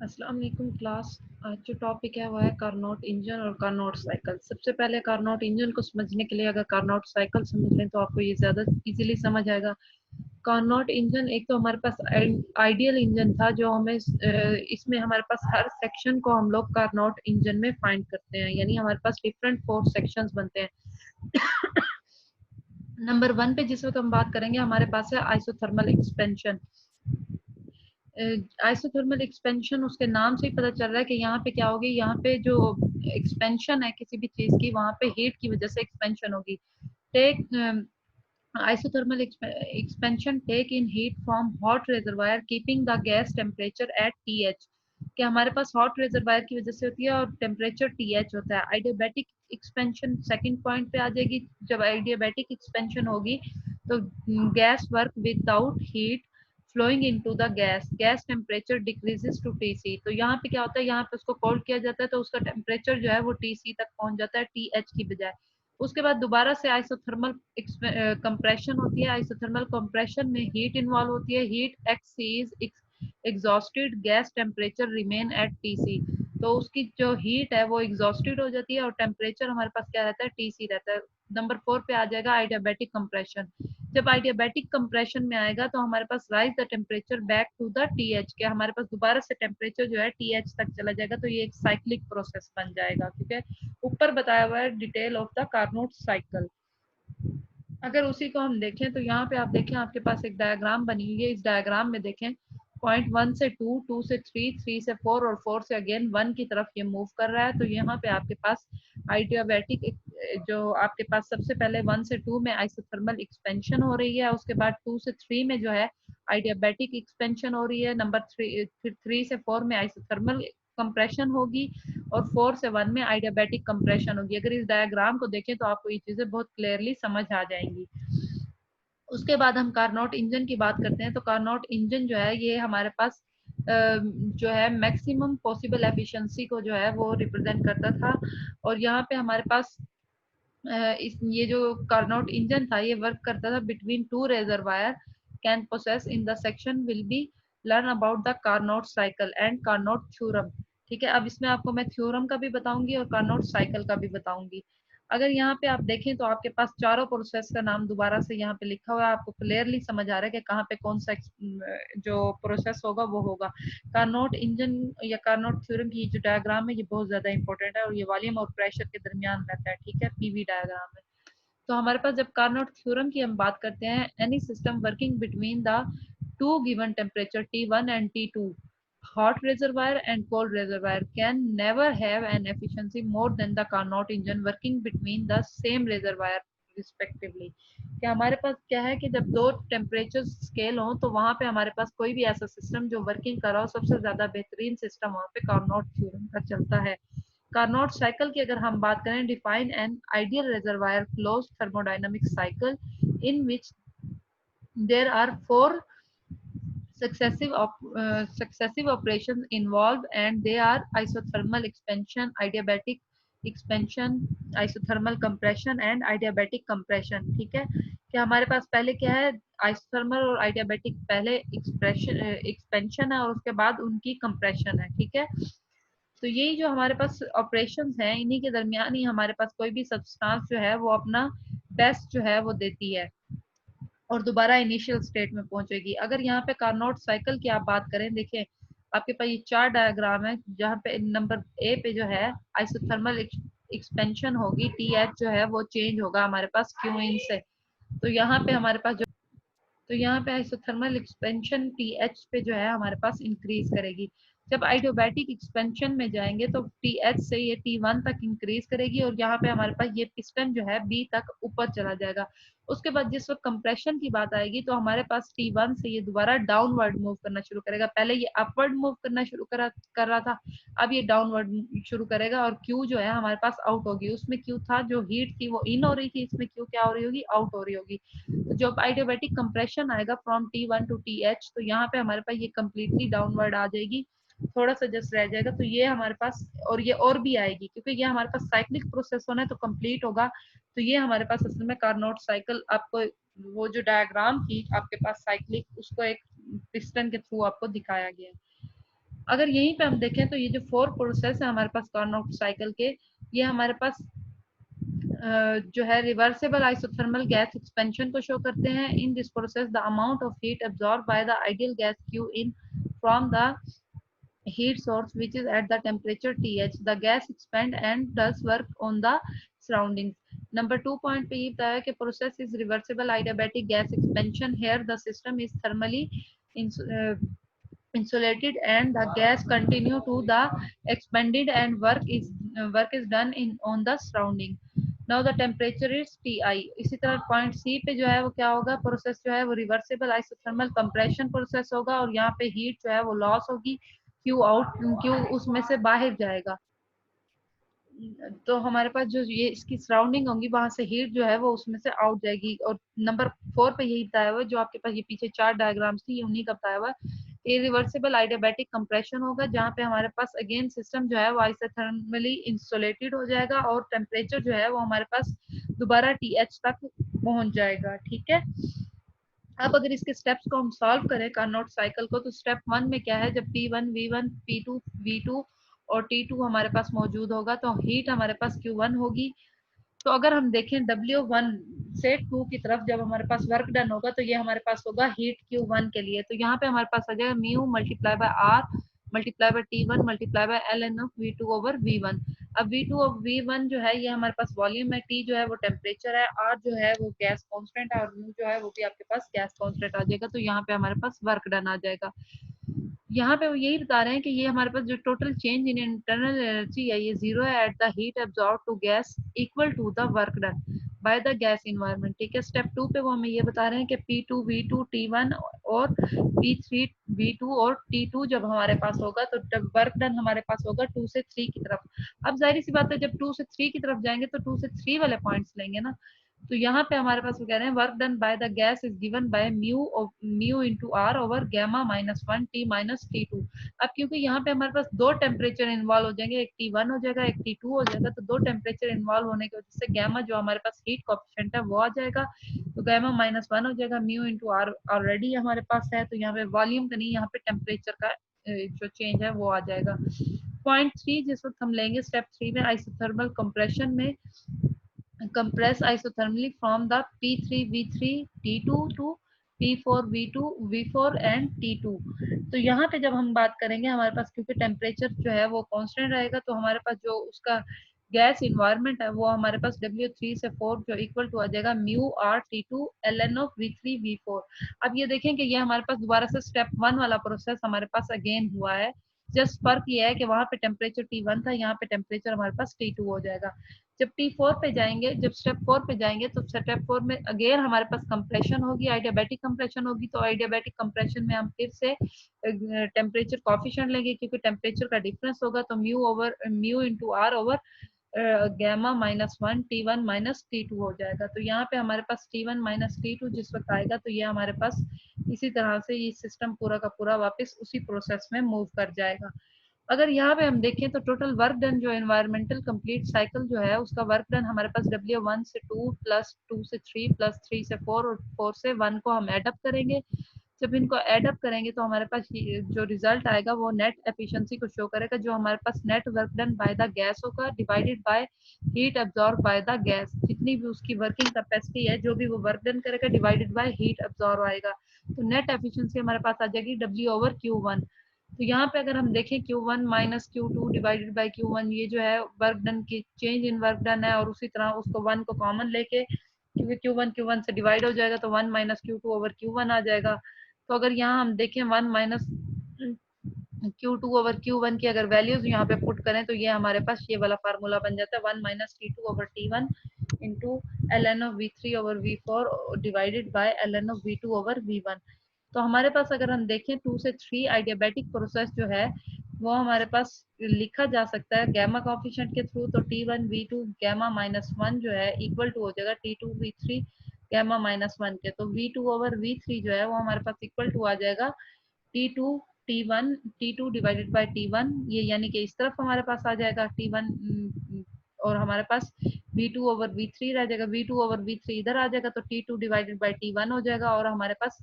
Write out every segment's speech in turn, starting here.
अस्सलाम वालेकुम क्लास। आज जो टॉपिक है वो है कार्नोट इंजन और कार्नोट साइकिल। सबसे पहले कार्नोट इंजन को समझने के लिए अगर कार्नोट साइकिल समझ लें तो आपको ये ज़्यादा इजीली समझ आएगा। कार्नोट इंजन एक तो हमारे पास आइडियल इंजन था जो हमें इसमें हमारे पास हर सेक्शन को हम लोग कार्नोट इंजन में फाइंड करते हैं, यानी हमारे पास डिफरेंट 4 सेक्शंस बनते हैं। नंबर 1 पे जिस वक्त हम बात करेंगे हमारे पास है आइसोथर्मल एक्सपेंशन। आइसोथर्मल एक्सपेंशन उसके नाम से ही पता चल रहा है कि यहाँ पे क्या होगी, यहाँ पे जो एक्सपेंशन है किसी भी चीज की वहां पे हीट की वजह से एक्सपेंशन होगी। Take isothermal expansion take in heat from hot reservoir keeping the gas temperature at TH। कि हमारे पास हॉट रिजर्वायर की वजह से होती है और टेम्परेचर TH होता है। आइडियाबैटिक एक्सपेंशन सेकंड पॉइंट पे आ जाएगी। जब आइडियाबैटिक एक्सपेंशन होगी तो gas work without heat flowing into the gas, gas temperature decreases to TC। तो यहाँ पे क्या होता है, यहाँ पे उसको कोल्ड किया जाता है तो उसका टेम्परेचर जो है वो TC तक पहुंच जाता है TH की बजाय। उसके बाद दोबारा से आइसोथर्मल कंप्रेशन होती है। आइसोथर्मल कंप्रेशन में हीट इन्वॉल्व होती है। हीट एक्सीज exhausted, gas temperature remain at TC। तो उसकी जो हीट है वो एग्जॉस्टेड हो जाती है और टेम्परेचर हमारे पास क्या रहता है, TC रहता है। नंबर 4 पे आ जाएगा आइडियाबैटिक कंप्रेशन। जब आइडियाबैटिक कंप्रेशन में आएगा तो हमारे पास raise the temperature back to the TH के हमारे पास दोबारा से टेम्परेचर जो है TH तक चला जाएगा। तो ये एक साइक्लिक प्रोसेस बन जाएगा। ठीक है, ऊपर बताया हुआ है detail of the Carnot cycle. अगर उसी को हम देखें तो यहाँ पे आप देखें आपके पास एक डायग्राम बनी हुई है। इस डायग्राम में देखें पॉइंट 1 से 2, 2 से 3, 3 से 4 और 4 से अगेन 1 की तरफ ये मूव कर रहा है। तो यहाँ पे आपके पास आइडियाबैटिक जो आपके पास सबसे पहले 1 से 2 में आइसोथर्मल एक्सपेंशन हो रही है, उसके बाद 2 से 3 में जो है आइडियाबैटिक एक्सपेंशन हो रही है। नंबर 3 फिर 3 से 4 में आइसोथर्मल कंप्रेशन होगी और 4 से 1 में आइडियाबैटिक कंप्रेशन होगी। अगर इस डायग्राम को देखें तो आपको ये चीजें बहुत क्लियरली समझ आ जाएंगी। उसके बाद हम कार्नोट इंजन की बात करते हैं। तो कार्नोट इंजन जो है ये हमारे पास जो है मैक्सिमम पॉसिबल एफिशिएंसी को जो है वो रिप्रेजेंट करता था। और यहाँ पे हमारे पास इस ये जो कार्नोट इंजन था ये वर्क करता था between two reservoir can process in the section will be learn about the Carnot cycle and Carnot theorem. ठीक है, अब इसमें आपको मैं थ्योरम का भी बताऊंगी और कार्नोट साइकिल का भी बताऊंगी। अगर यहाँ पे आप देखें तो आपके पास चारों प्रोसेस का नाम दोबारा से यहाँ पे लिखा हुआ है। आपको क्लियरली समझ आ रहा है कि कहाँ पे कौन सा जो प्रोसेस होगा वो होगा। कार्नोट इंजन या कार्नोट थ्योरम की जो डायग्राम है ये बहुत ज्यादा इंपॉर्टेंट है और ये वॉल्यूम और प्रेशर के दरमियान रहता है। ठीक है, पीवी डायग्राम है। तो हमारे पास जब कार्नोट थ्योरम की हम बात करते हैं, any system working between the two given temperature T1 and T2, hot reservoir and cold reservoir can never have an efficiency more than the Carnot engine working between the same reservoir respectively. कि हमारे पास क्या है कि जब दो temperature scale हो तो वहां पे हमारे पास कोई भी ऐसा सिस्टम जो वर्किंग कर रहा हो, सबसे ज्यादा बेहतरीन सिस्टम वहां पे कार्नोट थ्योरम का चलता है। कार्नोट साइकिल की अगर हम बात करें, define an ideal reservoir close thermodynamic cycle in which there are 4 successive operations involved and they are isothermal expansion, adiabatic expansion, isothermal compression and adiabatic compression। ठीक है, कि हमारे पास पहले क्या है, आइसोथर्मल और आइडियाबैटिक पहले एक्सपेंशन है और उसके बाद उनकी कंप्रेशन है। ठीक है, तो यही जो हमारे पास ऑपरेशंस हैं इन्हीं के दरमियान ही हमारे पास कोई भी सब्सटेंस जो है वो अपना बेस्ट जो है वो देती है और दोबारा इनिशियल स्टेट में पहुंचेगी। अगर यहाँ पे कार्नोट साइकिल की आप बात करें, देखिए आपके पास ये 4 डायग्राम है जहाँ पे नंबर ए पे जो है आइसोथर्मल एक्सपेंशन होगी, TH जो है वो चेंज होगा हमारे पास क्यू इन से। तो यहाँ पे हमारे पास जो तो यहाँ पे आइसोथर्मल एक्सपेंशन TH पे जो है हमारे पास इंक्रीज करेगी। जब आइडियोबैटिक एक्सपेंशन में जाएंगे तो TH से ये T1 तक इंक्रीज करेगी और यहाँ पे हमारे पास ये पिस्टन जो है B तक ऊपर चला जाएगा। उसके बाद जिस वक्त कंप्रेशन की बात आएगी तो हमारे पास T1 से ये दोबारा डाउनवर्ड मूव करना शुरू करेगा। पहले ये अपवर्ड मूव करना शुरू कर रहा था, अब ये डाउनवर्ड शुरू करेगा और Q जो है हमारे पास आउट होगी। उसमें Q था जो हीट थी वो इन हो रही थी, इसमें Q क्या हो रही होगी, आउट हो रही होगी। तो जब आइडियोबैटिक कंप्रेशन आएगा फ्रॉम T1 टू TH तो यहाँ पे हमारे पास ये कम्प्लीटली डाउनवर्ड आ जाएगी, थोड़ा सा जस्ट रह जाएगा। तो ये हमारे पास और ये और भी आएगी क्योंकि ये हमारे पास साइक्लिक प्रोसेस होना है तो कंप्लीट होगा। तो ये हमारे पास असल में कार्नोट साइकिल आपको वो जो डायग्राम थी आपके पास साइक्लिक, उसको एक पिस्टन के थ्रू आपको दिखाया गया है। अगर यहीं पे हम देखें तो ये जो 4 प्रोसेस है हमारे पास कार्नोट साइकिल के, ये हमारे पास जो है रिवर्सिबल आइसोथर्मल गैस एक्सपेंशन को शो करते हैं। In this process the amount of heat absorb by the ideal gas Q in from the heat source which is at the temperature TH, the gas expand and does work on the surroundings. Number 2 point पे ये बताया कि process is reversible adiabatic gas expansion. Here the system is thermally insulated and the gas continue to the expanded and work is done in on the surrounding. Now the temperature is TI. इसी तरह point सी पे जो है वो क्या होगा, process जो है वो रिवर्सिबल आइसोथर्मल कंप्रेशन प्रोसेस होगा और यहाँ पे हीट जो है वो लॉस होगी, क्यू उसमें से बाहर जाएगा। तो हमारे पास जो ये इसकी सराउंडिंग होंगी वहां से हीट जो है वो उसमें से आउट जाएगी। और नंबर 4 पे यही बताया हुआ है, जो आपके पास ये पीछे 4 डायग्राम्स थी, उन्हीं का बताया हुआ है। इरिवर्सिबल आइडियाबैटिक कंप्रेशन होगा जहाँ पे हमारे पास अगेन सिस्टम जो है वो आइसोथर्मली इंसुलेटेड हो जाएगा और टेम्परेचर जो है वो हमारे पास दोबारा टीएच तक पहुंच जाएगा। ठीक है, अब अगर इसके स्टेप्स को हम सॉल्व करें कार्नोट साइकिल को, तो स्टेप 1 में क्या है, जब P1 V1 P2 V2 और T2 हमारे पास मौजूद होगा तो हीट हमारे पास Q1 होगी। तो अगर हम देखें W1 से 2 की तरफ जब हमारे पास वर्क डन होगा तो ये हमारे पास होगा हीट Q1 के लिए। तो यहाँ पे हमारे पास आ जाएगा mu multiply by R multiply by T1 multiply by L N of V2 over V1। अब V2 और V1 जो है ये हमारे पास वॉल्यूम है, T जो है वो टेम्परेचर है, R जो है वो गैस कांस्टेंट है और म्यू जो है वो भी आपके पास गैस कांस्टेंट आ जाएगा। तो यहाँ पे हमारे पास वर्क डन आ जाएगा। यहाँ पे वो यही बता रहे हैं कि ये हमारे पास जो total change in internal energy है ये जीरो है at the heat absorb to gas equal to the work done by the gas environment. ठीक है, स्टेप 2 पे वो हमें ये बता रहे हैं कि P2 V2 T1 और P3 V2 और T2 जब हमारे पास होगा तो वर्क डन हमारे पास होगा 2 से 3 की तरफ। अब जाहिर सी बात है जब 2 से 3 की तरफ जाएंगे तो 2 से 3 वाले पॉइंट्स लेंगे ना। तो यहाँ पे हमारे पास वो कह रहे हैं work done by the gas is given by mu into R over gamma -1 T minus T2। अब क्योंकि यहाँ पे हमारे पास दो टेम्परेचर इन्वॉल्व हो जाएंगे, एक T1 हो जाएगा एक T2 हो जाएगा, तो दो टेम्परेचर इन्वॉल्व होने की वजह से गैमा जो हमारे पास हीट कोएफिशिएंट है वो आ जाएगा। तो गैमा -1 हो जाएगा, म्यू इंटू आर ऑलरेडी हमारे पास है, तो यहाँ पे वॉल्यूम का नहीं, यहाँ पे टेम्परेचर का जो चेंज है वो आ जाएगा। पॉइंट 3 जिस वक्त हम लेंगे स्टेप 3 में आइसोथर्मल कंप्रेशन में, compress isothermally from the P3 V3 T2 to P4 V2 V4 and T2। तो यहाँ पे जब हम बात करेंगे हमारे पास क्योंकि टेम्परेचर जो है वो कांस्टेंट रहेगा तो हमारे पास जो उसका गैस इन्वायरमेंट है वो हमारे पास W3 से 4 जो इक्वल टू आ जाएगा mu R T2 ln of V3 V4। अब ये देखें कि ये हमारे पास दोबारा से स्टेप 1 वाला प्रोसेस हमारे पास अगेन हुआ है। जस्ट फर्क ये है कि वहां पे टेम्परेचर T1 था, यहाँ पे टेम्परेचर हमारे पास T2 हो जाएगा। जब T4 पे जाएंगे, जब स्टेप 4 पे जाएंगे तो स्टेप 4 में अगेन हमारे पास कंप्रेशन होगी, आइडियाबैटिक कंप्रेशन होगी। तो आइडियाबैटिक कंप्रेशन में हम फिर से टेम्परेचर कॉफिशिएंट लेंगे क्योंकि टेम्परेचर का डिफरेंस होगा। तो mu into R over gamma -1 T1 minus T2 हो जाएगा। तो यहाँ पे हमारे पास T1 माइनस T2 जिस वक्त आएगा तो ये हमारे पास इसी तरह से ये सिस्टम पूरा का पूरा वापस उसी प्रोसेस में मूव कर जाएगा। अगर यहाँ पे हम देखें तो टोटल वर्क डन जो एनवायरमेंटल कंप्लीट साइकिल जो है उसका वर्क डन हमारे पास W1 से 2 प्लस 2 से 3 प्लस 3 से 4 और 4 से 1 को हम एडअप करेंगे। जब इनको एडअप करेंगे तो हमारे पास जो रिजल्ट आएगा वो नेट एफिशिएंसी को शो करेगा, जो हमारे पास net work done by the gas होगा divided by heat absorb by the gas. जितनी भी उसकी वर्किंग कैपेसिटी है जो भी वो वर्क डन करेगा डिवाइडेड बाय हीट एब्जॉर्ब आएगा। तो नेट एफिशिएंसी हमारे पास आ जाएगी W ओवर Q1। तो यहाँ पे अगर हम देखें Q1 minus Q2 divided by Q1, ये जो है वर्क डन की चेंज इन वर्क डन है और उसी तरह उसको 1 को कॉमन लेके क्योंकि Q1 से डिवाइड हो जाएगा तो 1 माइनस Q2 ओवर Q1 आ जाएगा। तो अगर यहाँ हम देखें 1 माइनस Q2 ओवर Q1 की अगर वैल्यूज यहाँ पे पुट करें तो ये हमारे पास ये वाला फार्मूला बन जाता है 1 minus T2 over T1 into ln of V3 over V4 divided by ln of V2 over V1। तो हमारे पास अगर हम देखें 2 से 3 आइडियाबैटिक प्रोसेस जो है वो हमारे पास लिखा जा सकता है गैमा कोफिशिएंट के थ्रू। तो T1 V2 गैमा -1 जो है इक्वल टू हो जाएगा T2 V3 गैमा -1 के। तो V2 ओवर V3 जो है वो हमारे पास इक्वल टू आ जाएगा T2 T1 T2 divided by T1, ये यानी कि इस तरफ हमारे पास आ जाएगा T1 और हमारे पास V2 ओवर V3 रह जाएगा, V2 ओवर V3 इधर आ जाएगा तो T2 डिवाइडेड बाय T1 हो जाएगा और हमारे पास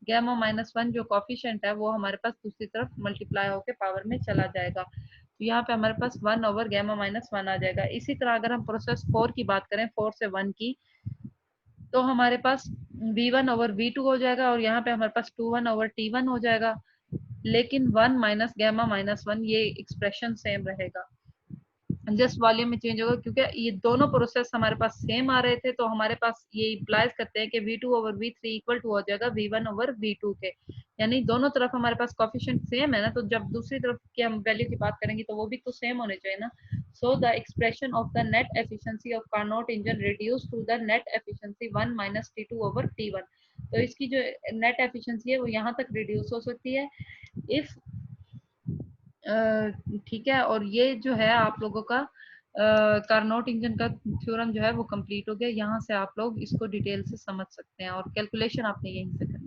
गैमा माइनस वन जो कॉफिशिएंट है वो हमारे पास दूसरी तरफ मल्टीप्लाई होकर पावर में चला जाएगा। तो यहाँ पे हमारे पास 1 ओवर गैमा माइनस वन आ जाएगा। इसी तरह अगर हम प्रोसेस 4 की बात करें, 4 से 1 की, तो हमारे पास v1 ओवर v2 हो जाएगा और यहाँ पे हमारे पास 2 1 ओवर t1 हो जाएगा। लेकिन 1 माइनस गैमा माइनस वन ये एक्सप्रेशन सेम रहेगा, जस्ट वॉल्यूम में चेंज होगा, क्योंकि ये दोनों प्रोसेस हमारे पास सेम आ रहे थे। तो हमारे पास ये इम्प्लाइज करते हैं कि v2 over v3 equal to हो जाएगा v1 ओवर v2 के, यानी दोनों तरफ हमारे पास कोफिशिएंट सेम है ना, तो जब दूसरी तरफ की हम वैल्यू की बात करेंगे तो वो भी तो सेम होने चाहिए ना। So the expression of the net efficiency of Carnot engine reduce to the net efficiency 1 minus t2 over t1। तो इसकी जो नेट एफिशिएंसी है वो यहाँ तक रिड्यूस हो सकती है इफ, ठीक है। और ये जो है आप लोगों का कार्नोट इंजन का थ्योरम जो है वो कंप्लीट हो गया। यहाँ से आप लोग इसको डिटेल से समझ सकते हैं और कैलकुलेशन आपने यहीं से करनी है।